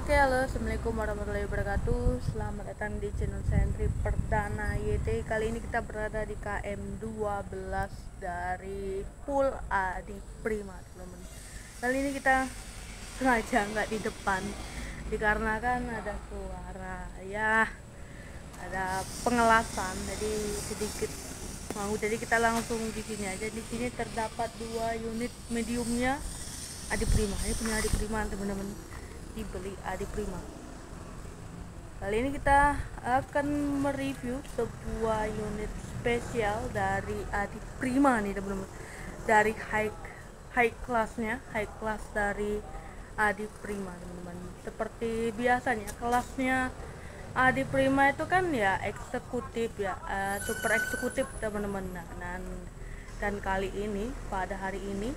Oke, halo, assalamualaikum warahmatullahi wabarakatuh. Selamat datang di channel Sentri Perdana YT. Kali ini kita berada di KM 12 dari Pool Adi Prima, teman-teman. Kali ini kita sengaja nggak di depan, dikarenakan ada suara ya, ada pengelasan, jadi sedikit mau. Jadi kita langsung di sini aja. Di sini terdapat 2 unit mediumnya Adi Prima. Ini punya Adi Prima, teman-teman. Dibeli Adi Prima. Kali ini kita akan mereview sebuah unit spesial dari Adi Prima nih, teman-teman. Dari high classnya, high class dari Adi Prima, teman-teman. Seperti biasanya kelasnya Adi Prima itu kan ya eksekutif ya, super eksekutif, teman-teman. Dan kali ini, pada hari ini,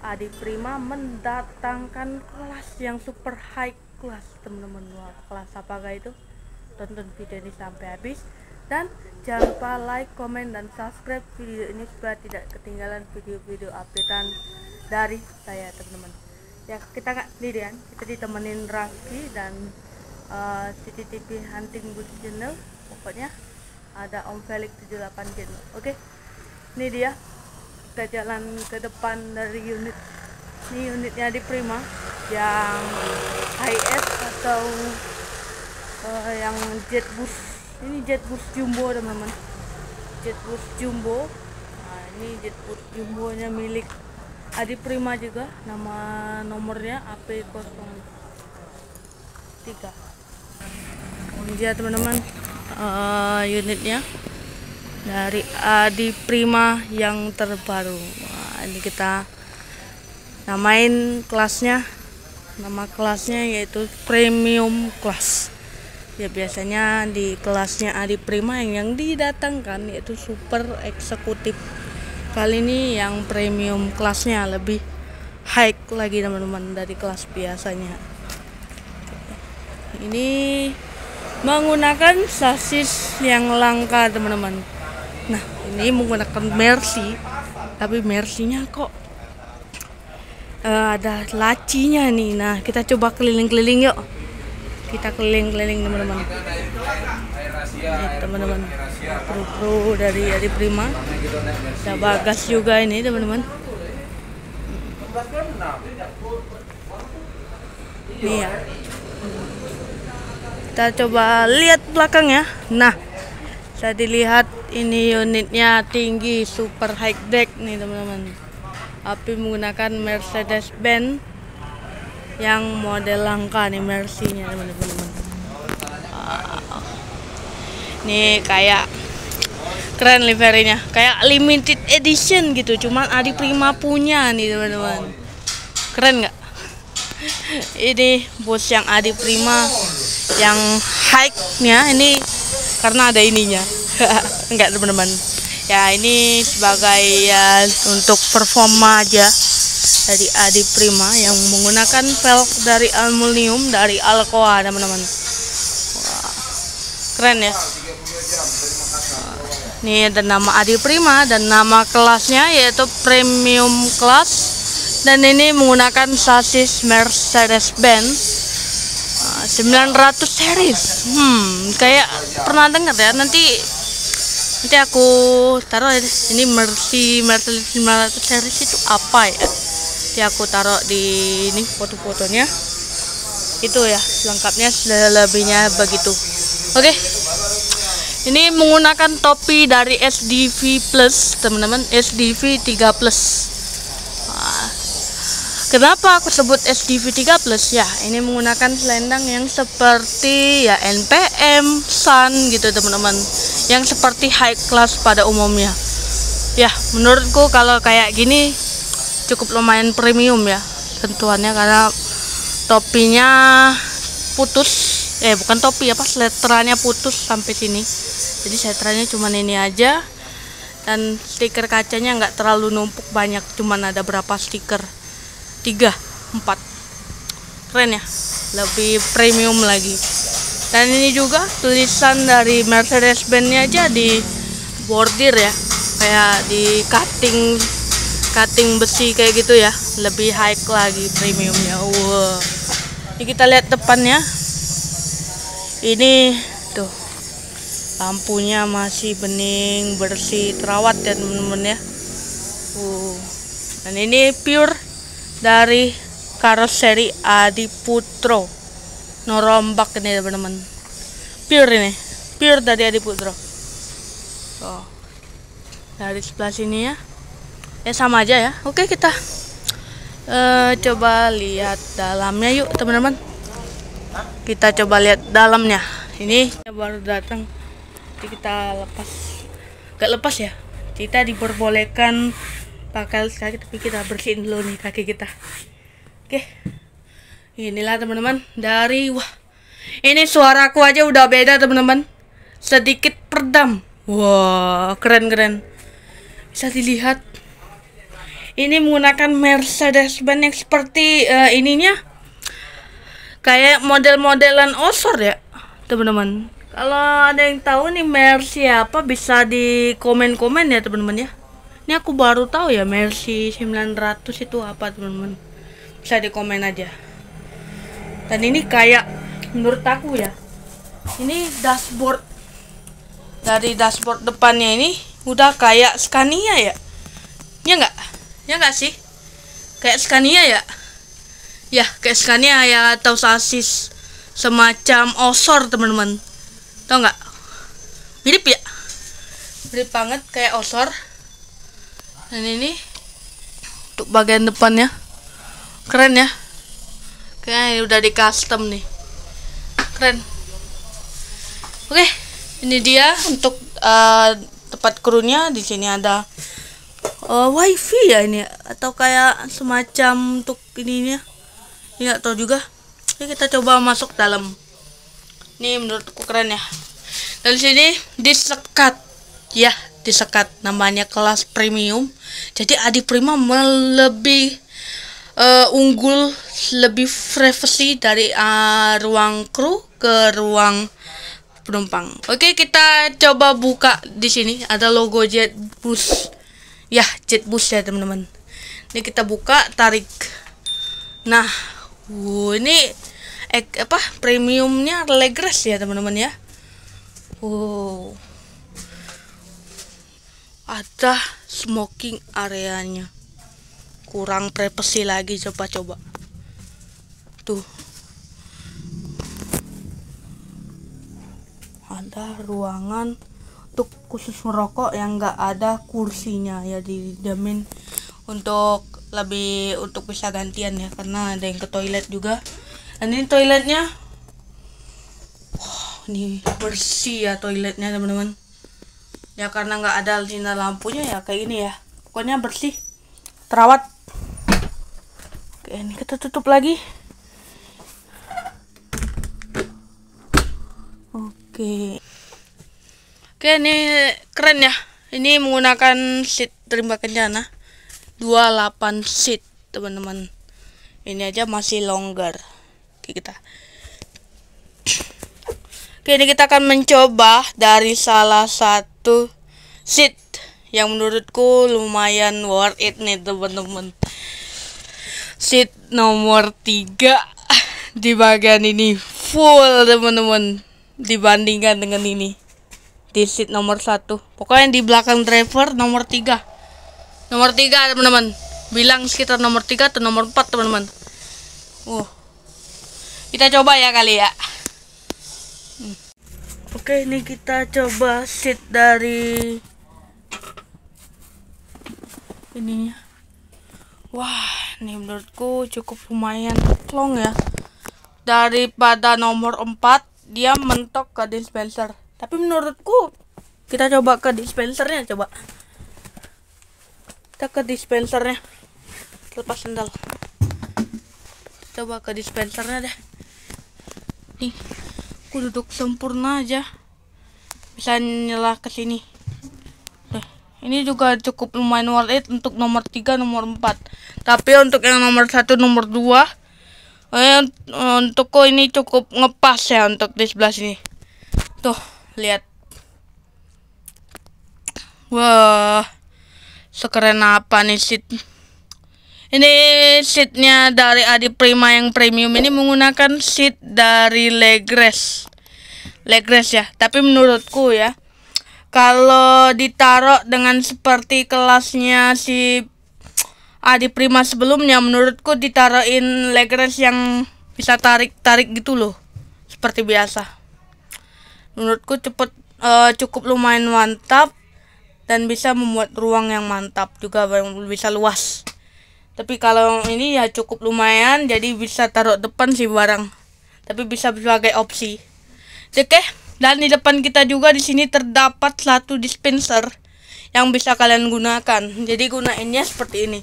Adi Prima mendatangkan kelas yang super high class, teman-teman. Wah, kelas apakah itu? Tonton video ini sampai habis dan jangan lupa like, komen, dan subscribe video ini supaya tidak ketinggalan video-video updatean dari saya, teman-teman. Ya, kita ditemenin Raffi dan CCTV Hunting Bush Channel. Pokoknya ada Om Felix 78 channel. Oke, ini dia. Kita jalan ke depan dari unit. Ini unitnya Adi Prima yang HS atau yang jet boost. Ini jet boost jumbo, teman-teman. Jet boost jumbo. Nah, ini jet boost jumbonya milik Adi Prima juga. Nama nomornya AP03. Ini dia, teman-teman, unitnya dari Adi Prima yang terbaru. Wah, ini kita namain kelasnya, nama kelasnya yaitu premium class. Ya, biasanya di kelasnya Adi Prima yang didatangkan yaitu super eksekutif. Kali ini yang premium kelasnya lebih high lagi, teman-teman, dari kelas biasanya. Ini menggunakan sasis yang langka, teman-teman. Nah, ini menggunakan Mercy, tapi Mercy-nya kok ada lacinya nih. Nah, kita coba keliling-keliling yuk. Kita keliling-keliling, teman-teman. Ini, teman-teman, kru dari Adi Prima. Ada Bagas juga ini, teman-teman. Nih ya. Kita coba lihat belakangnya. Nah, bisa dilihat ini unitnya tinggi, super high deck nih, teman-teman. Api menggunakan Mercedes-Benz yang model langka nih, Mercy-nya, teman-teman. Nih kayak keren liverynya, kayak limited edition gitu, cuman Adi Prima punya nih, teman-teman. Keren nggak? Ini bos yang Adi Prima yang high-nya ini karena ada ininya. Enggak, teman-teman. Ya, ini sebagai untuk performa aja dari Adi Prima yang menggunakan velg dari aluminium dari Alcoa, teman-teman. Keren ya. Ini ada nama Adi Prima dan nama kelasnya yaitu premium class. Dan ini menggunakan sasis Mercedes-Benz 900 series. Kayak pernah dengar ya. Nanti aku taruh ini Mercedes 900 series itu apa ya. Nanti aku taruh di ini foto-fotonya. Itu ya, lengkapnya selebihnya begitu. Oke. Ini menggunakan topi dari SDV Plus, teman-teman, SDV 3 Plus. Kenapa aku sebut SDV 3 Plus? Ya, ini menggunakan selendang yang seperti ya NPM, Sun gitu, teman-teman. Yang seperti high class pada umumnya. Ya, menurutku kalau kayak gini cukup lumayan premium ya sentuhannya, karena topinya putus. Bukan topi apa, seterannya putus sampai sini. Jadi seterannya cuma ini aja. Dan stiker kacanya nggak terlalu numpuk banyak, cuman ada berapa stiker? 3, 4. Keren ya, lebih premium lagi. Dan ini juga tulisan dari Mercedes-Benz-nya aja di bordir ya, kayak di cutting besi kayak gitu ya, lebih high lagi premiumnya. Wow, Ini kita lihat depannya. Ini tuh lampunya masih bening, bersih, terawat ya teman-teman ya. Dan ini pure dari karoseri Adiputro Norombak ini teman-teman. Pure dari Adiputro. Oh. Dari sebelah sini ya. Sama aja ya. Oke, kita coba lihat dalamnya yuk teman-teman. Kita coba lihat dalamnya. Ini baru datang. Jadi kita lepas. Gak lepas ya. Kita diperbolehkan pakai kaki, tapi kita bersihin dulu nih kaki kita. Oke. Inilah teman-teman dari ini suaraku aja udah beda teman-teman. Sedikit peredam. Wah, keren-keren. Bisa dilihat. Ini menggunakan Mercedes-Benz yang seperti ininya kayak model-modelan Osor ya, teman-teman. Kalau ada yang tahu nih Mercy apa, bisa di komen-komen ya teman-teman ya. Ini aku baru tahu ya Mercy 900 itu apa teman-teman. Bisa di komen aja. Dan ini kayak menurut aku ya, ini dashboard, dari dashboard depannya ini udah kayak Scania ya. Ya enggak? Ya enggak sih? Kayak Scania ya? Ya, kayak Scania ya, atau sasis semacam Osor teman-teman. Tau nggak? Mirip ya? Mirip banget kayak Osor. Dan ini untuk bagian depannya keren ya. Kayaknya udah di custom nih. Keren. Oke, ini dia untuk tempat krunya. Di sini ada wifi ya ini, atau kayak semacam untuk ininya. Ini nggak tahu juga. Oke, kita coba masuk dalam. Ini menurutku keren ya. Dan sini disekat ya, disekat, namanya kelas premium. Jadi Adiprima lebih unggul, lebih privacy dari ruang kru ke ruang penumpang. Oke, kita coba buka. Di sini ada logo JetBus. Ya, JetBus ya teman-teman. Ini kita buka, tarik. Nah, ini premiumnya Legras ya teman-teman ya. Ada smoking areanya. Kurang privacy lagi, coba tuh. Ada ruangan untuk khusus merokok yang enggak ada kursinya ya, dijamin untuk bisa gantian ya, karena ada yang ke toilet juga. Dan ini toiletnya, ini bersih ya toiletnya teman-teman ya, karena nggak ada sinar lampunya ya, kayak gini ya, pokoknya bersih, terawat. Oke, ini kita tutup lagi. Oke, ini keren ya. Ini menggunakan seat terima kencana 28 seat teman-teman. Ini aja masih longgar. Oke, ini kita akan mencoba dari salah satu seat yang menurutku lumayan worth it nih teman-teman. Seat nomor 3 di bagian ini full teman-teman, dibandingkan dengan ini di seat nomor 1. Pokoknya di belakang driver nomor 3 teman-teman. Bilang sekitar nomor 3 atau nomor 4 teman-teman. Kita coba ya kali ya. Oke, ini kita coba seat dari ininya. Wah, ini menurutku cukup lumayan long ya. Daripada nomor 4 dia mentok ke dispenser. Tapi menurutku kita coba ke dispensernya, coba. Kita ke dispensernya. Lepas sendal. Coba ke dispensernya deh. Nih, aku duduk sempurna aja. Bisa nyala ke sini. Ini juga cukup lumayan worth it untuk nomor 3, nomor 4. Tapi untuk yang nomor 1, nomor 2, untukku ini cukup ngepas ya untuk di sebelah sini. Tuh, lihat. Wah, sekeren apa nih seat. Ini seatnya dari Adi Prima yang premium ini menggunakan seat dari Legres ya. Tapi menurutku ya, kalau ditaruh dengan seperti kelasnya si Adi Prima sebelumnya, menurutku ditaruhin Legres yang bisa tarik gitu loh, seperti biasa. Menurutku cukup lumayan mantap dan bisa membuat ruang yang mantap juga, bisa luas. Tapi kalau ini ya cukup lumayan, jadi bisa taruh depan sih barang. Tapi bisa sebagai opsi. Oke, dan di depan kita juga di sini terdapat satu dispenser yang bisa kalian gunakan. Jadi gunainnya seperti ini.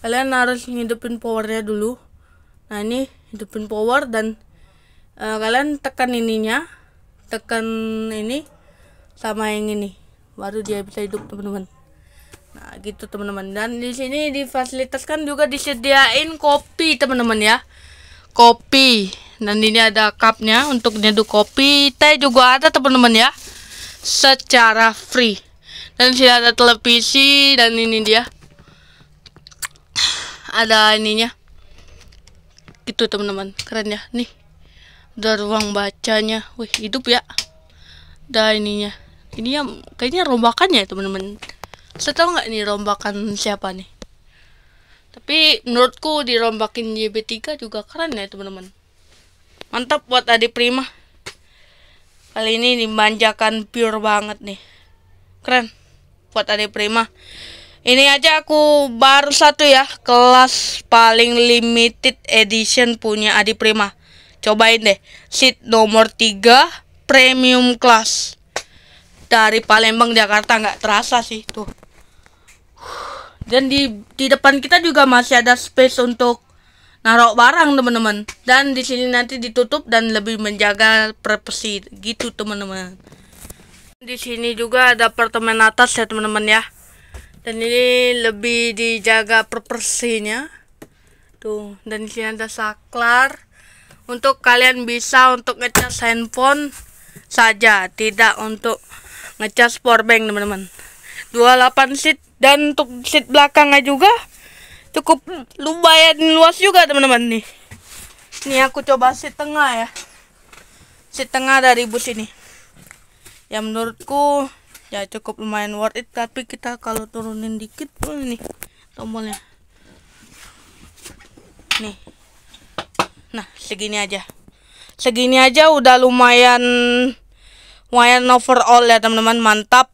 Kalian harus hidupin powernya dulu. Nah, ini hidupin power dan kalian tekan ininya, tekan ini sama yang ini, baru dia bisa hidup, teman-teman. Nah, gitu teman-teman. Dan di sini difasilitaskan juga disediain kopi, teman-teman ya. Kopi. Dan ini ada cupnya untuk nyeduh kopi. Teh juga ada, teman-teman ya. Secara free. Dan sini ada televisi dan ini dia. Ada ininya. Gitu, teman-teman. Keren ya. Nih. Ada ruang bacanya. Wih, hidup ya. Ada ininya. Ini ya kayaknya rombakannya, teman-teman. Saya tahu nggak ini rombakan siapa nih? Tapi menurutku dirombakin JB3 juga keren ya, teman-teman. Mantap buat Adi Prima. Kali ini dimanjakan pure banget nih. Keren buat Adi Prima. Ini aja aku baru satu ya, kelas paling limited edition punya Adi Prima. Cobain deh, seat nomor 3 premium class dari Palembang Jakarta, nggak terasa sih tuh. Dan di depan kita juga masih ada space untuk naruh barang, teman-teman. Dan di sini nanti ditutup dan lebih menjaga privasi gitu, teman-teman. Di sini juga ada apartemen atas ya, teman-teman ya. Dan ini lebih dijaga privasinya. Tuh, dan di sini ada saklar untuk kalian bisa untuk ngecas handphone saja, tidak untuk ngecas powerbank, teman-teman. 28 seat, dan untuk seat belakangnya juga cukup lumayan luas juga, teman-teman nih. Ini aku coba seat tengah ya. Seat tengah dari bus ini. Ya menurutku ya cukup lumayan worth it, tapi kita kalau turunin dikit nih tombolnya. Nih. Nah, segini aja. Segini aja udah lumayan overall ya, teman-teman. Mantap.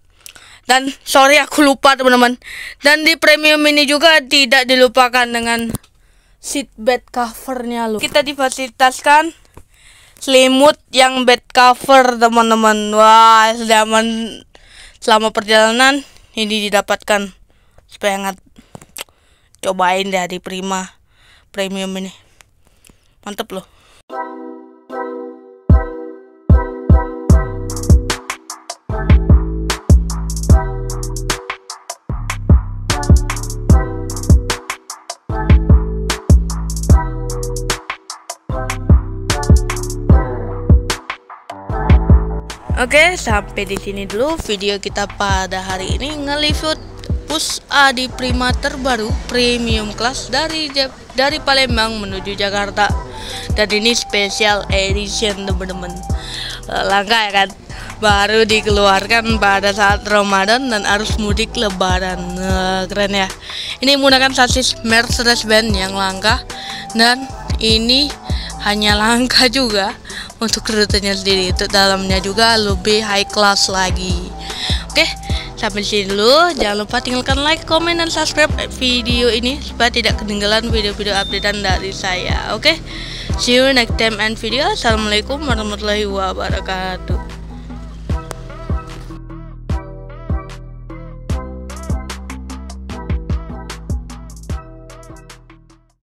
Dan sorry aku lupa, teman-teman. Dan di premium ini juga tidak dilupakan dengan seat bed covernya loh. Kita difasilitaskan selimut yang bed cover, teman-teman. Wah, selama perjalanan ini didapatkan supaya hangat. Cobain deh di Prima premium ini. Mantep loh. Oke, sampai di sini dulu video kita pada hari ini, nge-review bus Adi Prima terbaru premium class dari Palembang menuju Jakarta. Dan ini special edition, teman-teman. Langka ya kan? Baru dikeluarkan pada saat Ramadan dan arus mudik Lebaran. Keren ya. Ini menggunakan sasis Mercedes-Benz yang langka, dan ini hanya langka juga untuk rutenya sendiri. Itu dalamnya juga lebih high class lagi. Oke, sampai sini dulu. Jangan lupa tinggalkan like, komen, dan subscribe video ini supaya tidak ketinggalan video-video updatean dari saya. Oke, see you next time and video. Assalamualaikum warahmatullahi wabarakatuh.